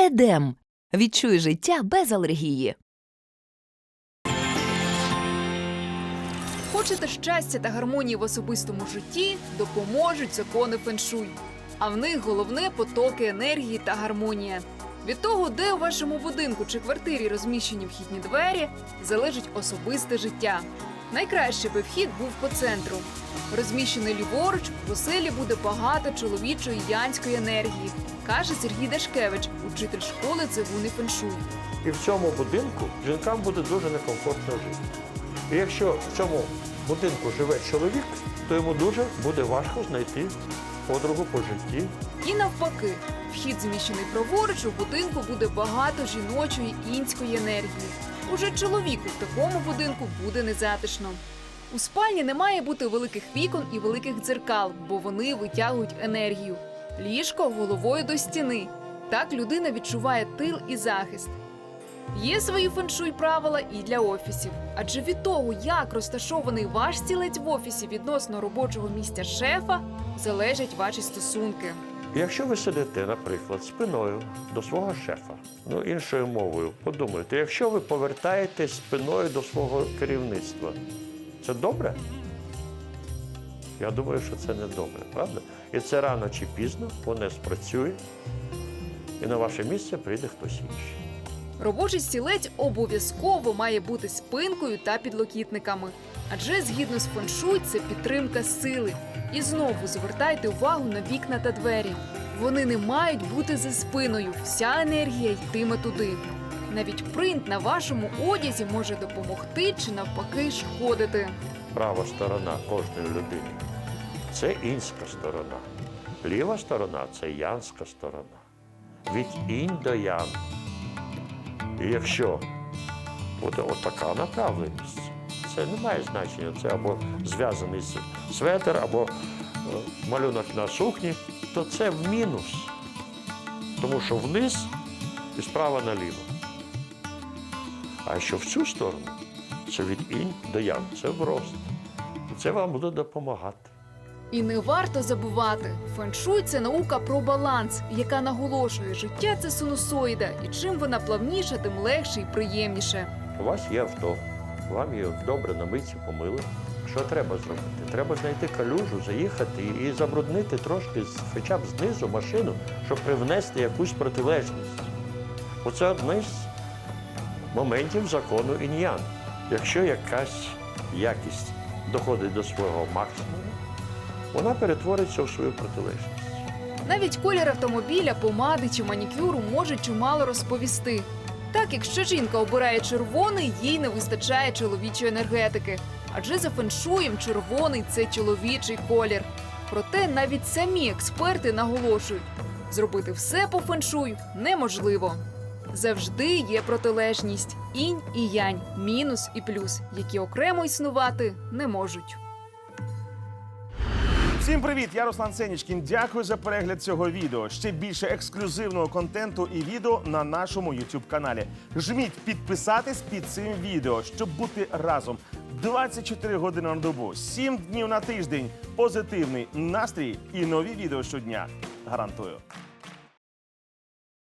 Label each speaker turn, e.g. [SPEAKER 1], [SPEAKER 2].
[SPEAKER 1] Едем. Відчуй життя без алергії.
[SPEAKER 2] Хочете щастя та гармонії в особистому житті? Допоможуть закони феншуй. А в них головне – потоки енергії та гармонія. Від того, де у вашому будинку чи квартирі розміщені вхідні двері, залежить особисте життя. Найкраще, би вхід був по центру. Розміщений ліворуч, в оселі буде багато чоловічої янської енергії, каже Сергій Дашкевич, учитель школи цигун і феншуй.
[SPEAKER 3] І в цьому будинку жінкам буде дуже некомфортно жити. І якщо в цьому будинку живе чоловік, то йому дуже буде важко знайти подругу по житті.
[SPEAKER 2] І навпаки, вхід зміщений праворуч, у будинку буде багато жіночої інської енергії. Уже чоловіку в такому будинку буде незатишно. У спальні не має бути великих вікон і великих дзеркал, бо вони витягують енергію. Ліжко головою до стіни. Так людина відчуває тил і захист. Є свої феншуй правила і для офісів. Адже від того, як розташований ваш стілець в офісі відносно робочого місця шефа, залежать ваші стосунки.
[SPEAKER 3] Якщо ви сидите, наприклад, спиною до свого шефа, іншою мовою, подумайте, якщо ви повертаєтесь спиною до свого керівництва, це добре? Я думаю, що це не добре, правда? І це рано чи пізно воно спрацює, і на ваше місце прийде хтось інший.
[SPEAKER 2] Робочий стілець обов'язково має бути спинкою та підлокітниками. Адже, згідно з феншуй, це підтримка сили. І знову звертайте увагу на вікна та двері. Вони не мають бути за спиною, вся енергія йтиме туди. Навіть принт на вашому одязі може допомогти чи навпаки шкодити.
[SPEAKER 3] Права сторона кожної людини – це інська сторона. Ліва сторона – це янська сторона. Від інь до ян. І якщо буде отака направленість, це не має значення. Це або зв'язаний светр, або малюнок на сукні, то це в мінус. Тому що вниз і справа наліво. А що в цю сторону, це від інь до ян, це врост. І це вам буде допомагати.
[SPEAKER 2] І не варто забувати, феншуй – це наука про баланс, яка наголошує, життя – це синусоїда, і чим вона плавніша, тим легше і приємніше.
[SPEAKER 3] У вас є авто, вам її добре на митці помили. Що треба зробити? Треба знайти калюжу, заїхати і забруднити трошки, хоча б знизу машину, щоб привнести якусь протилежність. Оце одне з моментів закону інь-ян. Якщо якась якість доходить до свого максимуму, вона перетвориться в свою протилежність.
[SPEAKER 2] Навіть колір автомобіля, помади чи манікюру може чимало розповісти. Так, якщо жінка обирає червоний, їй не вистачає чоловічої енергетики. Адже за феншуєм червоний – це чоловічий колір. Проте навіть самі експерти наголошують, зробити все по феншую неможливо. Завжди є протилежність – інь і янь, мінус і плюс, які окремо існувати не можуть.
[SPEAKER 4] Всім привіт! Я Руслан Сенічкін. Дякую за перегляд цього відео. Ще більше ексклюзивного контенту і відео на нашому YouTube-каналі. Жміть підписатись під цим відео, щоб бути разом 24 години на добу, 7 днів на тиждень, позитивний настрій і нові відео щодня. Гарантую.